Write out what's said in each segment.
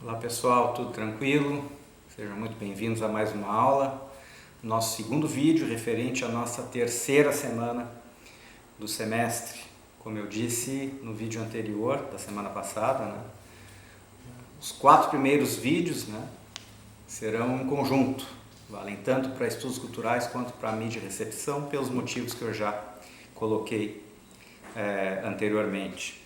Olá pessoal, tudo tranquilo? Sejam muito bem-vindos a mais uma aula. Nosso segundo vídeo referente à nossa terceira semana do semestre. Como eu disse no vídeo anterior, da semana passada, os 4 primeiros vídeos serão um conjunto, valem tanto para estudos culturais quanto para mídia e recepção, pelos motivos que eu já coloquei anteriormente.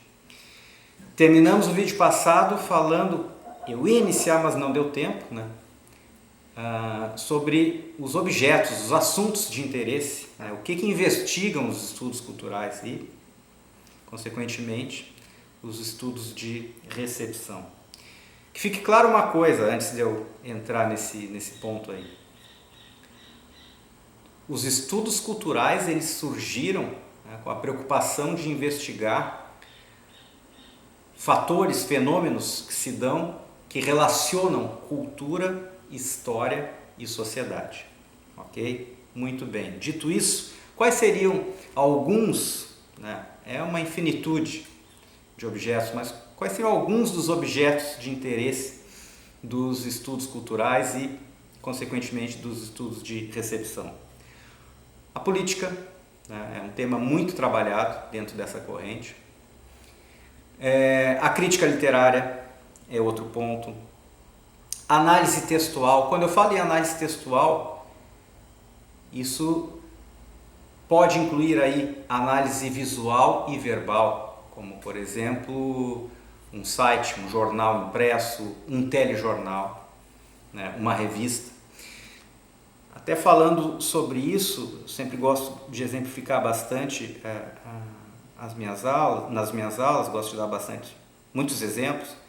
Terminamos o vídeo passado falando, eu ia iniciar, mas não deu tempo, sobre os objetos, os assuntos de interesse, o que investigam os estudos culturais e, consequentemente, os estudos de recepção. Que fique claro uma coisa, antes de eu entrar nesse ponto aí. Os estudos culturais, eles surgiram com a preocupação de investigar fatores, fenômenos que se dão, que relacionam cultura, história e sociedade. Ok? Muito bem. Dito isso, quais seriam alguns, é uma infinitude de objetos, mas quais seriam alguns dos objetos de interesse dos estudos culturais e, consequentemente, dos estudos de recepção? A política é um tema muito trabalhado dentro dessa corrente. A crítica literária é outro ponto. Análise textual. Quando eu falo em análise textual, isso pode incluir aí análise visual e verbal, como por exemplo um site, um jornal impresso, um telejornal, uma revista. Até falando sobre isso, eu sempre gosto de exemplificar bastante nas minhas aulas, gosto de dar muitos exemplos.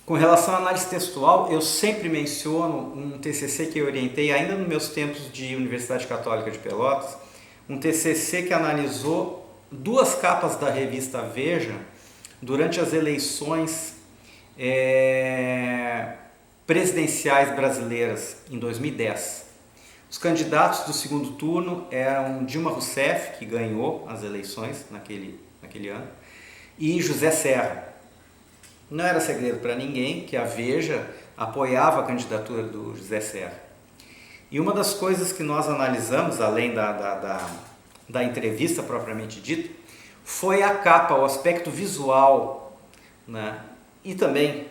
Com relação à análise textual, eu sempre menciono um TCC que eu orientei ainda nos meus tempos de Universidade Católica de Pelotas, um TCC que analisou 2 capas da revista Veja durante as eleições presidenciais brasileiras em 2010. Os candidatos do segundo turno eram Dilma Rousseff, que ganhou as eleições naquele ano, e José Serra. Não era segredo para ninguém que a Veja apoiava a candidatura do José Serra. E uma das coisas que nós analisamos, além da entrevista propriamente dita, foi a capa, o aspecto visual, e também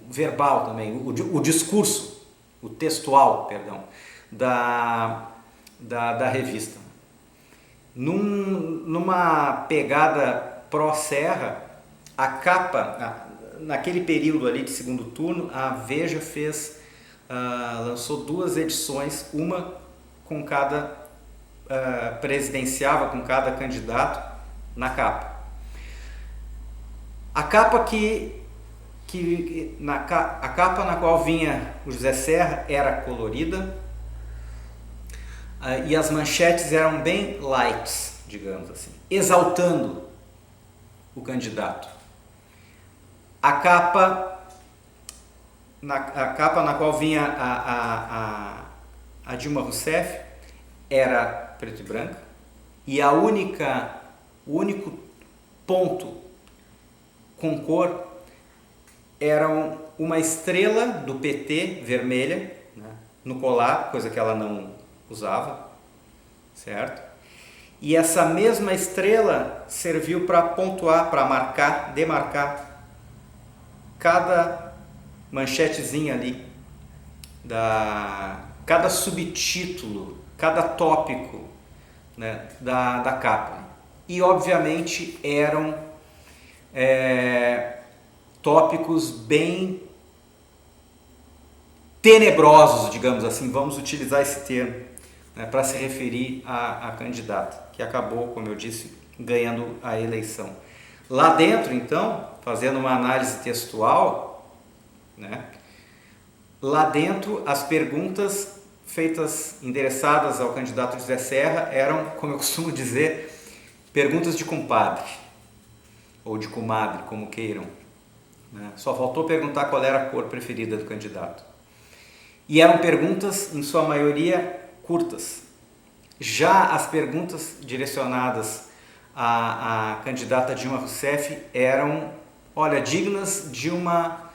verbal, também, o discurso, o textual, perdão, da revista. Numa pegada pró-Serra, a capa, naquele período ali de segundo turno, a Veja lançou 2 edições, uma com cada, presidenciava com cada candidato na capa. A capa a capa na qual vinha o José Serra era colorida e as manchetes eram bem lights, digamos assim, exaltando o candidato. A capa na qual vinha a Dilma Rousseff era preto e branca e o único ponto com cor era uma estrela do PT vermelha no colar, coisa que ela não usava, certo? E essa mesma estrela serviu para pontuar, para demarcar cada manchetezinha ali, cada subtítulo, cada tópico da capa. E obviamente eram tópicos bem tenebrosos, digamos assim, vamos utilizar esse termo, para se referir à candidata, que acabou, como eu disse, ganhando a eleição. Lá dentro, então, fazendo uma análise textual, lá dentro as perguntas endereçadas ao candidato José Serra eram, como eu costumo dizer, perguntas de compadre, ou de comadre, como queiram. Só faltou perguntar qual era a cor preferida do candidato. E eram perguntas, em sua maioria, curtas. Já as perguntas direcionadas à candidata Dilma Rousseff eram, dignas de uma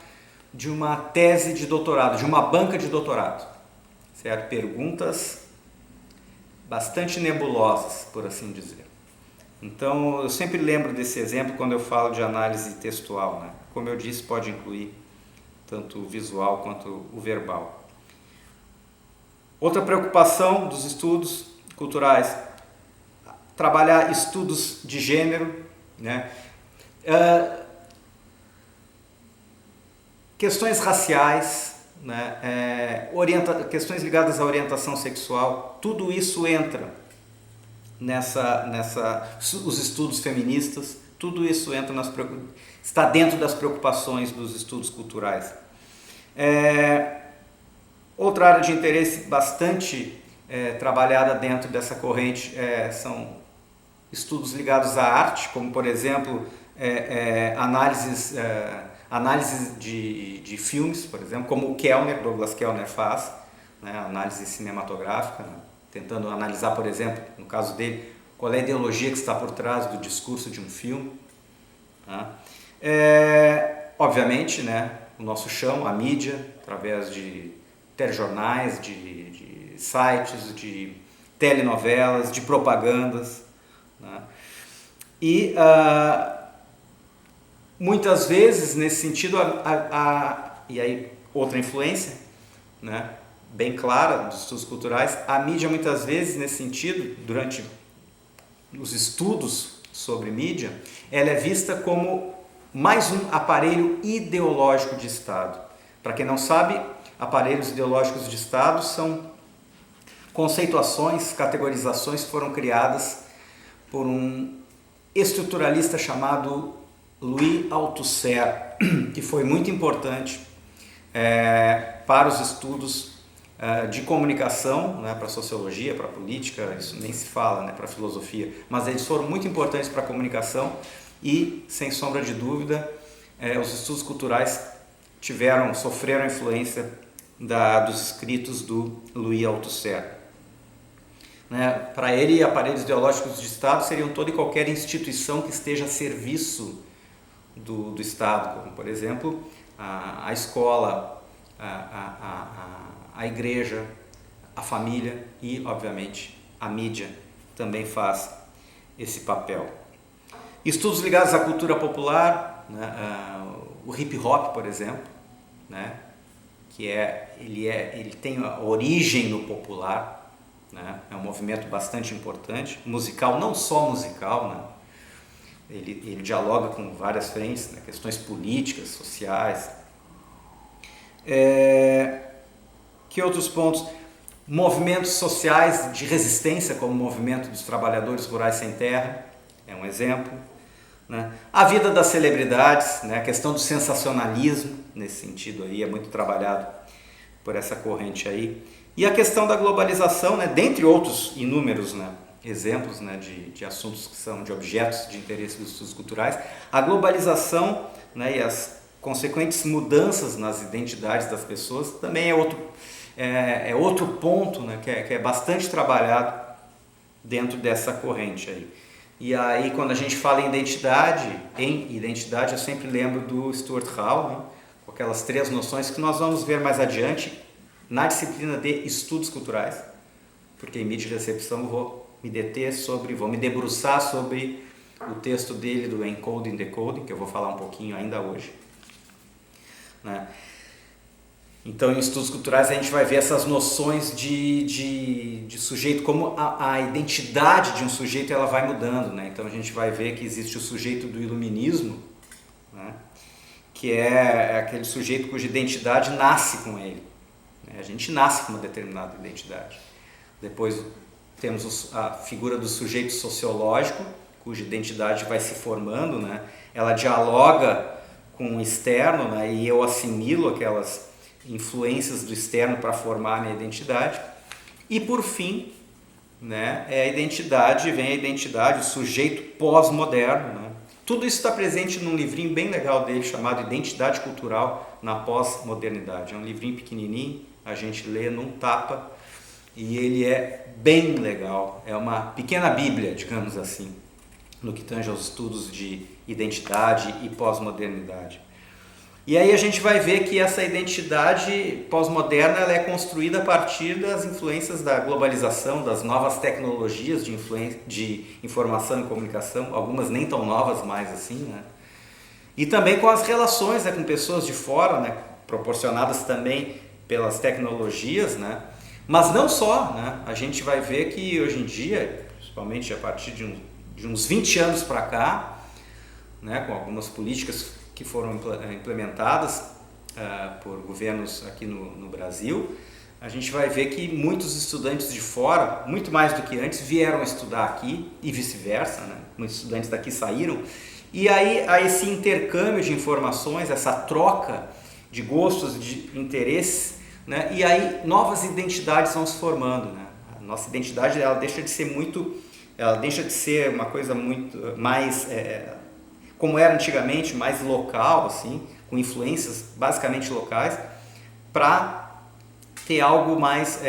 de uma tese de doutorado, de uma banca de doutorado, certo? Perguntas bastante nebulosas, por assim dizer. Então, eu sempre lembro desse exemplo quando eu falo de análise textual, né? Como eu disse, pode incluir tanto o visual quanto o verbal. Outra preocupação dos estudos culturais, trabalhar estudos de gênero, né? Questões raciais, né? Questões ligadas à orientação sexual, tudo isso entra os estudos feministas, tudo isso entra está dentro das preocupações dos estudos culturais. Outra área de interesse bastante trabalhada dentro dessa corrente são estudos ligados à arte, como por exemplo análises de filmes, por exemplo, como o Douglas Kellner faz, né, análise cinematográfica, né, tentando analisar, por exemplo, no caso dele, qual é a ideologia que está por trás do discurso de um filme. Né. Obviamente, né, o nosso chão, a mídia, através de telejornais, de sites, de telenovelas, de propagandas, né. E muitas vezes, nesse sentido, e aí outra influência, né, bem clara dos estudos culturais, a mídia muitas vezes, nesse sentido, durante os estudos sobre mídia, ela é vista como mais um aparelho ideológico de Estado. Para quem não sabe, aparelhos ideológicos de Estado são conceituações, categorizações que foram criadas por um estruturalista chamado Louis Althusser, que foi muito importante para os estudos de comunicação, né, para a sociologia, para a política, isso nem se fala, né, para a filosofia, mas eles foram muito importantes para a comunicação e, sem sombra de dúvida, os estudos culturais sofreram a influência dos escritos do Louis Althusser. Né? Para ele, aparelhos ideológicos de Estado seriam toda e qualquer instituição que esteja a serviço do Estado, como, por exemplo, a escola, a igreja, a família e, obviamente, a mídia também faz esse papel. Estudos ligados à cultura popular, né? O hip hop, por exemplo, né? Ele tem a origem no popular, né? É um movimento bastante importante, musical, não só musical, né? Ele dialoga com várias frentes, né? Questões políticas, sociais. Que outros pontos? Movimentos sociais de resistência, como o movimento dos trabalhadores rurais sem terra, é um exemplo. Né? A vida das celebridades, né? A questão do sensacionalismo, nesse sentido aí, é muito trabalhado por essa corrente aí. E a questão da globalização, né? Dentre outros inúmeros, né, exemplos, né, de assuntos que são de objetos de interesse dos estudos culturais, a globalização, né, e as consequentes mudanças nas identidades das pessoas também é outro ponto, né, que é bastante trabalhado dentro dessa corrente aí. E aí, quando a gente fala em identidade, eu sempre lembro do Stuart Hall, né, com aquelas 3 noções que nós vamos ver mais adiante na disciplina de estudos culturais, porque em mídia e recepção eu vou me debruçar sobre o texto dele do Encoding Decoding, que eu vou falar um pouquinho ainda hoje. Né? Então, em estudos culturais a gente vai ver essas noções de sujeito, como a identidade de um sujeito ela vai mudando. Né? Então a gente vai ver que existe o sujeito do iluminismo, né? Que é aquele sujeito cuja identidade nasce com ele. Né? A gente nasce com uma determinada identidade. Depois temos a figura do sujeito sociológico, cuja identidade vai se formando, né? Ela dialoga com o externo, né? E eu assimilo aquelas influências do externo para formar a minha identidade. E por fim, né, vem a identidade, o sujeito pós-moderno. Né? Tudo isso está presente num livrinho bem legal dele chamado Identidade Cultural na Pós-Modernidade. É um livrinho pequenininho, a gente lê num tapa e ele é bem legal. É uma pequena bíblia, digamos assim, no que tange aos estudos de identidade e pós-modernidade. E aí a gente vai ver que essa identidade pós-moderna ela é construída a partir das influências da globalização, das novas tecnologias de informação e comunicação, algumas nem tão novas mais assim, né? E também com as relações, né, com pessoas de fora, né, proporcionadas também pelas tecnologias, né? Mas não só, né? A gente vai ver que hoje em dia, principalmente a partir de uns 20 anos para cá, né, com algumas políticas que foram implementadas por governos aqui no Brasil, a gente vai ver que muitos estudantes de fora, muito mais do que antes, vieram estudar aqui e vice-versa, né? Muitos estudantes daqui saíram, e aí há esse intercâmbio de informações, essa troca de gostos, de interesses, né? E aí novas identidades vão se formando, né? A nossa identidade ela deixa de ser uma coisa muito mais como era antigamente, mais local, assim, com influências basicamente locais, para ter algo mais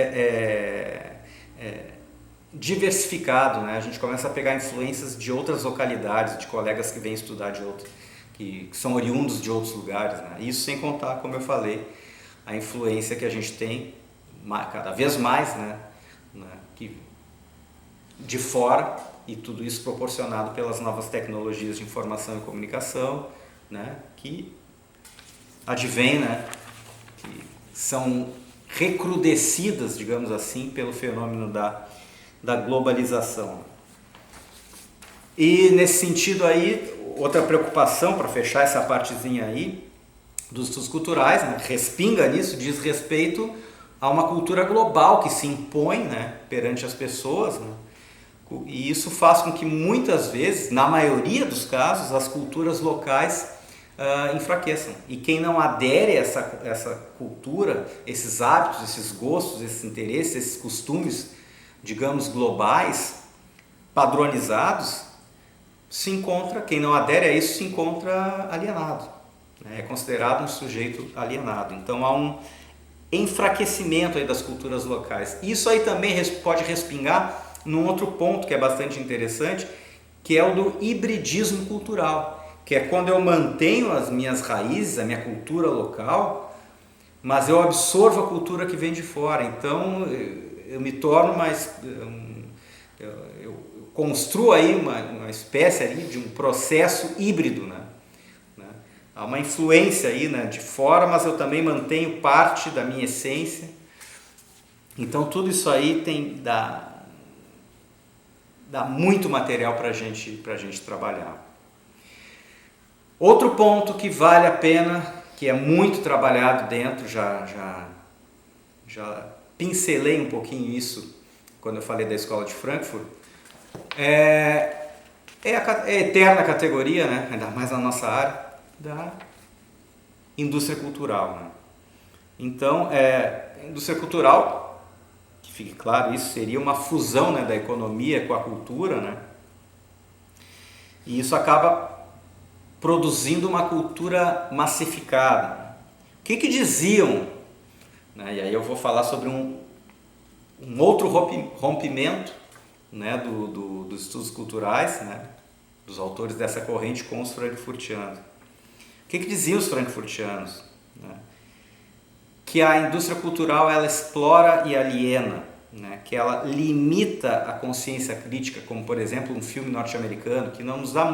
diversificado, né? A gente começa a pegar influências de outras localidades, de colegas que vêm estudar que são oriundos de outros lugares, né? Isso sem contar, como eu falei, a influência que a gente tem cada vez mais, né? De fora, e tudo isso proporcionado pelas novas tecnologias de informação e comunicação, né, que advêm, né, que são recrudescidas, digamos assim, pelo fenômeno da globalização. E nesse sentido aí, outra preocupação, para fechar essa partezinha aí, dos estudos culturais, né, respinga nisso, diz respeito a uma cultura global que se impõe, né, perante as pessoas, né? E isso faz com que muitas vezes, na maioria dos casos, as culturas locais enfraqueçam. E quem não adere a essa cultura, esses hábitos, esses gostos, esses interesses, esses costumes, digamos, globais, padronizados, quem não adere a isso se encontra alienado, né? É considerado um sujeito alienado. Então há um enfraquecimento aí das culturas locais. Isso aí também pode respingar num outro ponto que é bastante interessante, que é o do hibridismo cultural, que é quando eu mantenho as minhas raízes, a minha cultura local, mas eu absorvo a cultura que vem de fora. Então eu me torno eu construo aí uma espécie ali de um processo híbrido, né? Há uma influência aí, né, de fora, mas eu também mantenho parte da minha essência. Então tudo isso aí dá muito material para a gente trabalhar. Outro ponto que vale a pena, que é muito trabalhado dentro, já pincelei um pouquinho isso quando eu falei da Escola de Frankfurt, é a eterna categoria, né, ainda mais na nossa área, da indústria cultural, né? Então, a indústria cultural, que fique claro, isso seria uma fusão, né, da economia com a cultura, né? E isso acaba produzindo uma cultura massificada. O que diziam, né? E aí eu vou falar sobre um outro rompimento, né, dos estudos culturais, né, dos autores dessa corrente com os frankfurtianos. O que diziam os frankfurtianos? Né? Que a indústria cultural ela explora e aliena, né? Que ela limita a consciência crítica, como por exemplo um filme norte-americano que não nos dá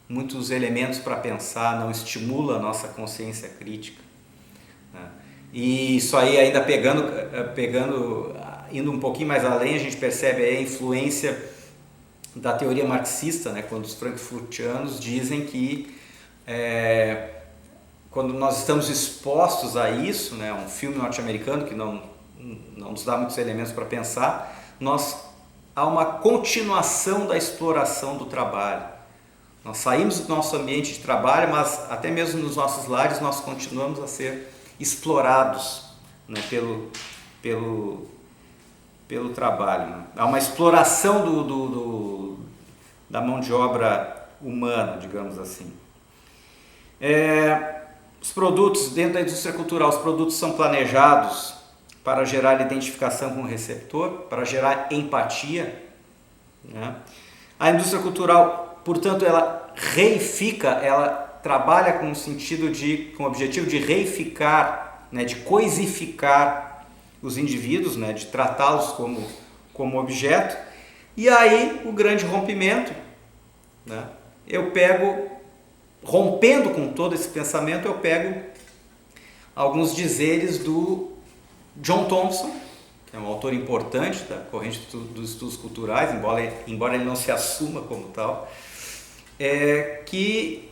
muitos elementos para pensar, não estimula a nossa consciência crítica, né? E isso aí ainda indo um pouquinho mais além, a gente percebe aí a influência da teoria marxista, né? Quando os frankfurtianos dizem que quando nós estamos expostos a isso, né, um filme norte-americano que não nos dá muitos elementos para pensar, há uma continuação da exploração do trabalho. Nós saímos do nosso ambiente de trabalho, mas até mesmo nos nossos lares nós continuamos a ser explorados, né, pelo trabalho, né? Há uma exploração da mão de obra humana, digamos assim. Os produtos dentro da indústria cultural, os produtos são planejados para gerar identificação com o receptor, para gerar empatia, né? A indústria cultural, portanto, ela reifica, ela trabalha com o sentido com o objetivo de reificar, né, de coisificar os indivíduos, né, de tratá-los como objeto. E aí o grande rompimento, né, eu pego, rompendo com todo esse pensamento, eu pego alguns dizeres do John Thompson, que é um autor importante da corrente dos estudos culturais, embora ele não se assuma como tal, que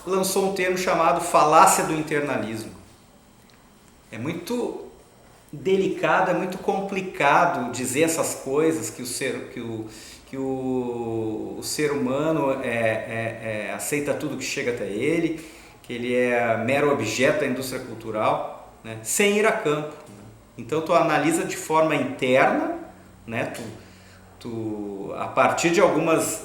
lançou um termo chamado falácia do internalismo. É muito delicado, é muito complicado dizer essas coisas, que o ser humano aceita tudo que chega até ele, que ele é mero objeto da indústria cultural, né, sem ir a campo. Então tu analisa de forma interna, né, a partir de algumas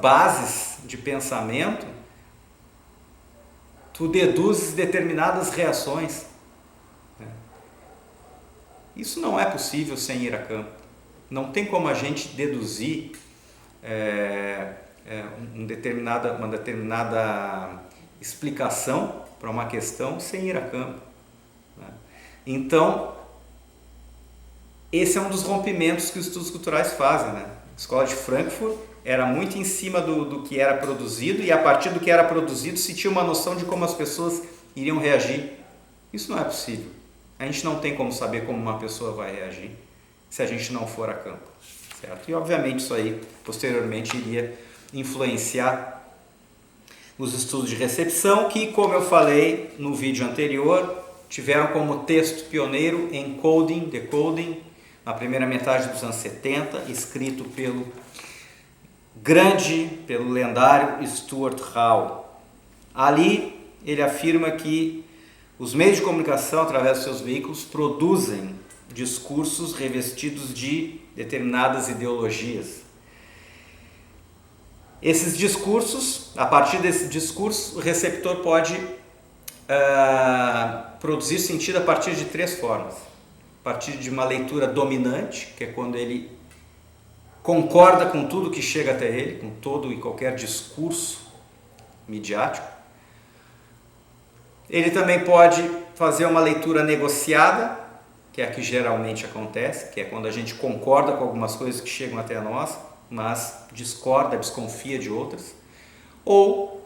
bases de pensamento, tu deduzes determinadas reações. Isso não é possível sem ir a campo. Não tem como a gente deduzir uma determinada explicação para uma questão sem ir a campo. Então, esse é um dos rompimentos que os estudos culturais fazem. A Escola de Frankfurt era muito em cima do que era produzido, e a partir do que era produzido se tinha uma noção de como as pessoas iriam reagir. Isso não é possível. A gente não tem como saber como uma pessoa vai reagir se a gente não for a campo, certo? E obviamente isso aí posteriormente iria influenciar os estudos de recepção, que, como eu falei no vídeo anterior, tiveram como texto pioneiro Encoding, Decoding, na primeira metade dos anos 70, escrito pelo lendário Stuart Hall. Ali ele afirma que os meios de comunicação, através dos seus veículos, produzem discursos revestidos de determinadas ideologias. Esses discursos, a partir desse discurso, o receptor pode produzir sentido a partir de 3 formas. A partir de uma leitura dominante, que é quando ele concorda com tudo que chega até ele, com todo e qualquer discurso midiático. Ele também pode fazer uma leitura negociada, que é a que geralmente acontece, que é quando a gente concorda com algumas coisas que chegam até nós, mas discorda, desconfia de outras. Ou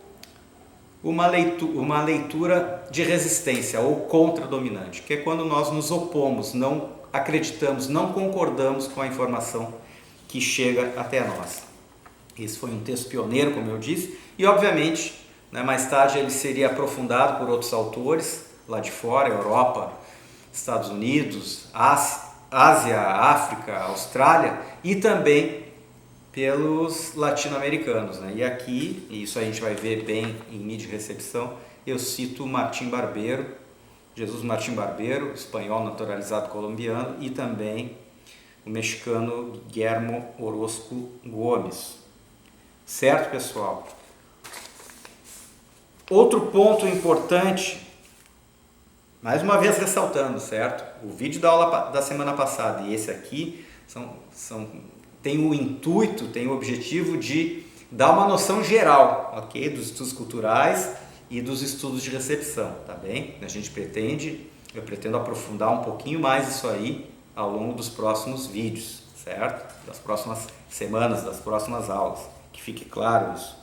uma leitura de resistência ou contra-dominante, que é quando nós nos opomos, não acreditamos, não concordamos com a informação que chega até nós. Esse foi um texto pioneiro, como eu disse, e obviamente, mais tarde ele seria aprofundado por outros autores lá de fora, Europa, Estados Unidos, Ásia, África, Austrália, e também pelos latino-americanos. E aqui, e isso a gente vai ver bem em mídia de recepção, eu cito Martim Barbeiro, Jesus Martim Barbeiro, espanhol naturalizado colombiano, e também o mexicano Guillermo Orozco Gomes. Certo, pessoal? Outro ponto importante, mais uma vez ressaltando, certo? O vídeo da aula da semana passada e esse aqui tem o intuito, tem o objetivo de dar uma noção geral, ok? Dos estudos culturais e dos estudos de recepção, tá bem? Eu pretendo aprofundar um pouquinho mais isso aí ao longo dos próximos vídeos, certo? Das próximas semanas, das próximas aulas, que fique claro isso.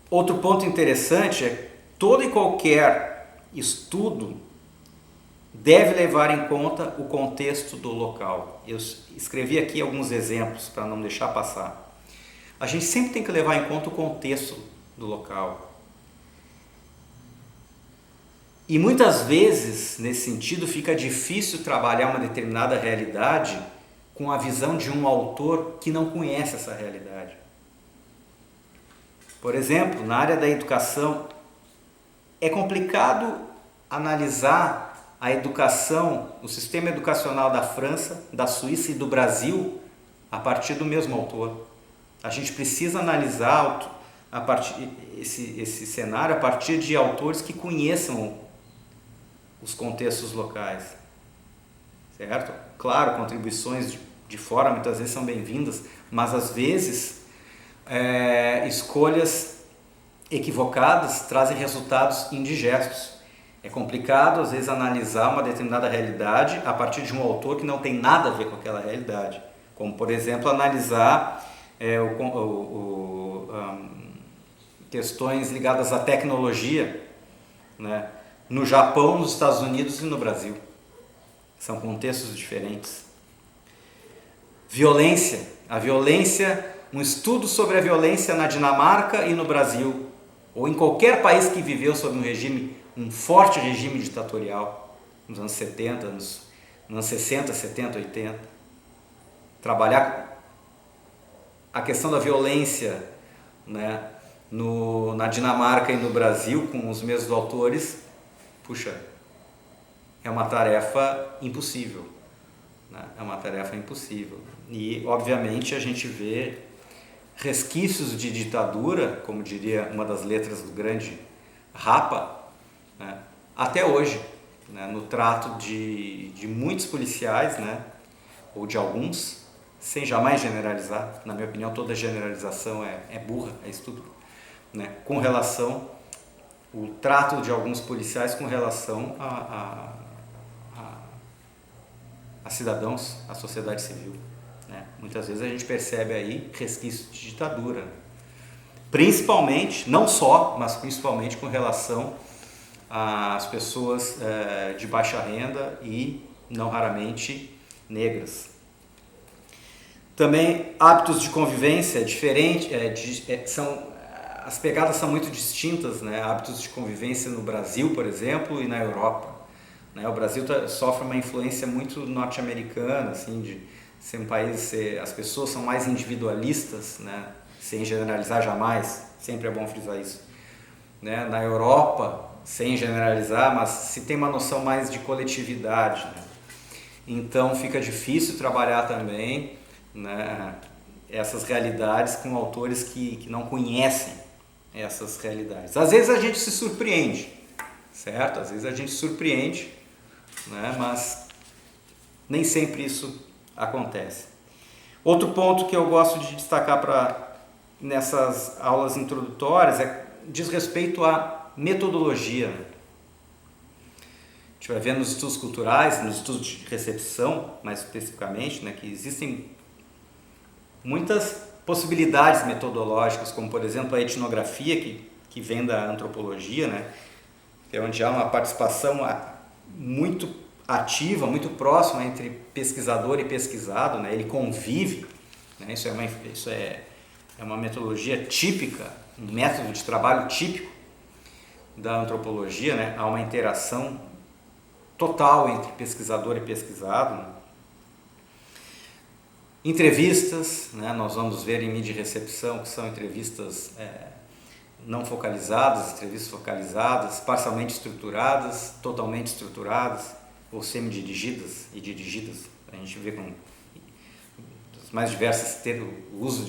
Outro ponto interessante é que todo e qualquer estudo deve levar em conta o contexto do local. Eu escrevi aqui alguns exemplos para não deixar passar. A gente sempre tem que levar em conta o contexto do local. E muitas vezes, nesse sentido, fica difícil trabalhar uma determinada realidade com a visão de um autor que não conhece essa realidade. Por exemplo, na área da educação, é complicado analisar a educação, o sistema educacional da França, da Suíça e do Brasil a partir do mesmo autor. A gente precisa analisar esse cenário a partir de autores que conheçam os contextos locais, certo? Claro, contribuições de fora muitas vezes são bem-vindas, mas às vezes escolhas equivocadas trazem resultados indigestos. É complicado, às vezes, analisar uma determinada realidade a partir de um autor que não tem nada a ver com aquela realidade. Como, por exemplo, analisar questões ligadas à tecnologia, né, no Japão, nos Estados Unidos e no Brasil. São contextos diferentes. Violência. A violência, um estudo sobre a violência na Dinamarca e no Brasil, ou em qualquer país que viveu sob um forte regime ditatorial, nos anos 70, nos anos 60, 70, 80. Trabalhar a questão da violência, né, na Dinamarca e no Brasil com os mesmos autores, puxa, é uma tarefa impossível, né? É uma tarefa impossível. E, obviamente, a gente vê resquícios de ditadura, como diria uma das letras do grande Rapa, né, até hoje, né, no trato de muitos policiais, né, ou de alguns, sem jamais generalizar. Na minha opinião, toda generalização é burra, é estúpida, né, com relação o trato de alguns policiais com relação a cidadãos, à sociedade civil, né. Muitas vezes a gente percebe aí resquícios de ditadura, principalmente, não só, mas principalmente com relação às pessoas de baixa renda e, não raramente, negras. Também hábitos de convivência diferentes, as pegadas são muito distintas, né? Hábitos de convivência no Brasil, por exemplo, e na Europa, né? O Brasil sofre uma influência muito norte-americana, assim, de ser um país, as pessoas são mais individualistas, né? Sem generalizar jamais, sempre é bom frisar isso, né? Na Europa, sem generalizar, mas se tem uma noção mais de coletividade, né? Então fica difícil trabalhar também, né, essas realidades com autores que não conhecem essas realidades. Às vezes a gente se surpreende, certo? Às vezes a gente se surpreende, né, mas nem sempre isso acontece. Outro ponto que eu gosto de destacar nessas aulas introdutórias diz respeito à metodologia. A gente vai ver nos estudos culturais, nos estudos de recepção, mais especificamente, né, que existem muitas possibilidades metodológicas, como, por exemplo, a etnografia, que vem da antropologia, né, que é onde há uma participação muito ativa, muito próxima entre pesquisador e pesquisado, né, ele convive, né, isso é uma metodologia típica, um método de trabalho típico da antropologia, né, há uma interação total entre pesquisador e pesquisado, né. Entrevistas, né, nós vamos ver em mídia e recepção que são entrevistas não focalizadas, entrevistas focalizadas, parcialmente estruturadas, totalmente estruturadas ou semi-dirigidas e dirigidas. A gente vê com as mais diversas, o uso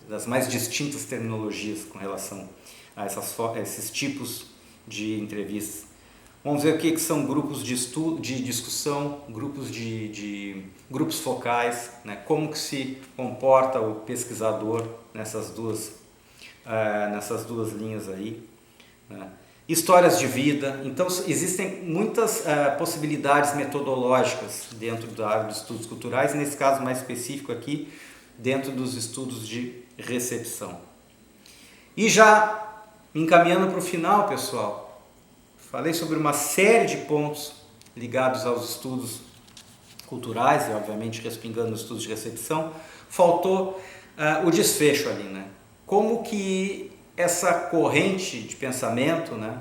das mais distintas terminologias com relação a esses tipos de entrevistas. Vamos ver o que são grupos de estudo, de discussão, grupos focais, né? Como que se comporta o pesquisador nessas duas linhas aí, né? Histórias de vida. Então existem muitas possibilidades metodológicas dentro da área dos estudos culturais, e nesse caso mais específico aqui, dentro dos estudos de recepção. E já encaminhando para o final, pessoal, falei sobre uma série de pontos ligados aos estudos culturais e, obviamente, respingando nos estudos de recepção. Faltou o desfecho ali, né? Como que essa corrente de pensamento, né,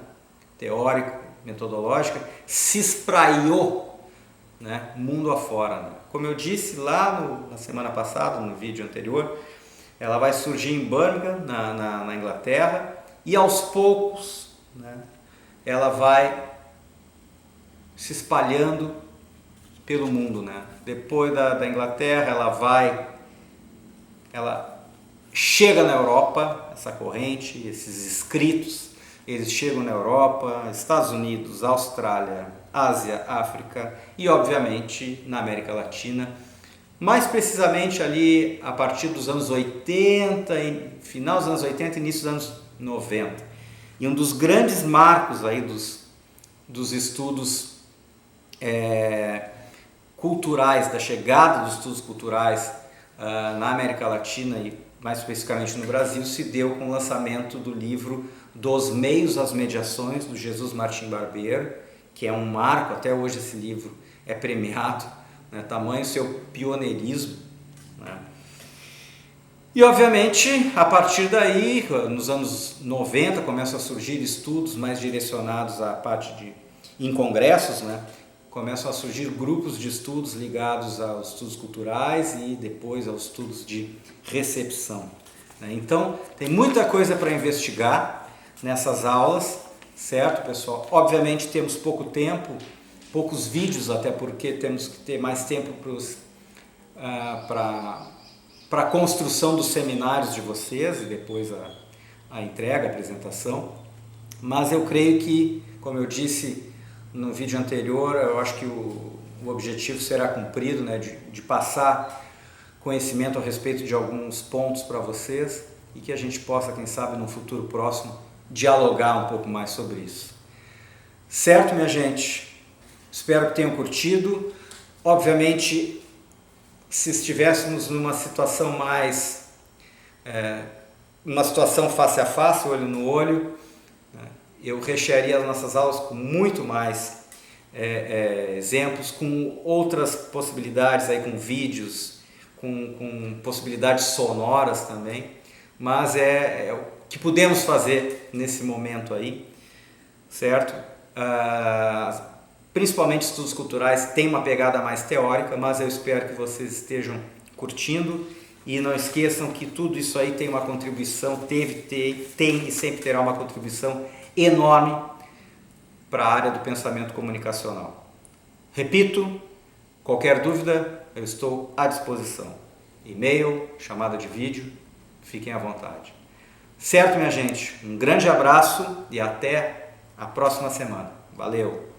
teórico, metodológica, se espraiou, né, mundo afora, né? Como eu disse lá na semana passada, no vídeo anterior, ela vai surgir em Birmingham, na Inglaterra, e aos poucos, né, ela vai se espalhando pelo mundo, né? Depois da Inglaterra, ela chega na Europa, essa corrente, esses escritos, eles chegam na Europa, Estados Unidos, Austrália, Ásia, África e, obviamente, na América Latina, mais precisamente ali a partir dos anos 80, final dos anos 80 e início dos anos 90. E um dos grandes marcos aí dos estudos culturais, da chegada dos estudos culturais na América Latina e mais especificamente no Brasil, se deu com o lançamento do livro Dos Meios às Mediações, do Jesus Martim Barbeiro, que é um marco, até hoje esse livro é premiado, né, tamanho seu pioneirismo, né? E obviamente, a partir daí, nos anos 90, começam a surgir estudos mais direcionados à parte em congressos, né? Começam a surgir grupos de estudos ligados aos estudos culturais e depois aos estudos de recepção, né? Então, tem muita coisa para investigar nessas aulas, certo, pessoal? Obviamente temos pouco tempo, poucos vídeos, até porque temos que ter mais tempo para a construção dos seminários de vocês e depois a entrega, a apresentação. Mas eu creio que, como eu disse no vídeo anterior, eu acho que o objetivo será cumprido, né, de passar conhecimento a respeito de alguns pontos para vocês e que a gente possa, quem sabe, no futuro próximo, dialogar um pouco mais sobre isso. Certo, minha gente? Espero que tenham curtido. Obviamente, se estivéssemos numa situação mais... uma situação face a face, olho no olho, eu rechearia as nossas aulas com muito mais exemplos, com outras possibilidades, aí, com vídeos, com possibilidades sonoras também, mas é o que podemos fazer nesse momento aí, certo? Principalmente estudos culturais tem uma pegada mais teórica, mas eu espero que vocês estejam curtindo e não esqueçam que tudo isso aí tem uma contribuição, tem e sempre terá uma contribuição enorme para a área do pensamento comunicacional. Repito, qualquer dúvida eu estou à disposição. E-mail, chamada de vídeo, fiquem à vontade. Certo, minha gente? Um grande abraço e até a próxima semana. Valeu!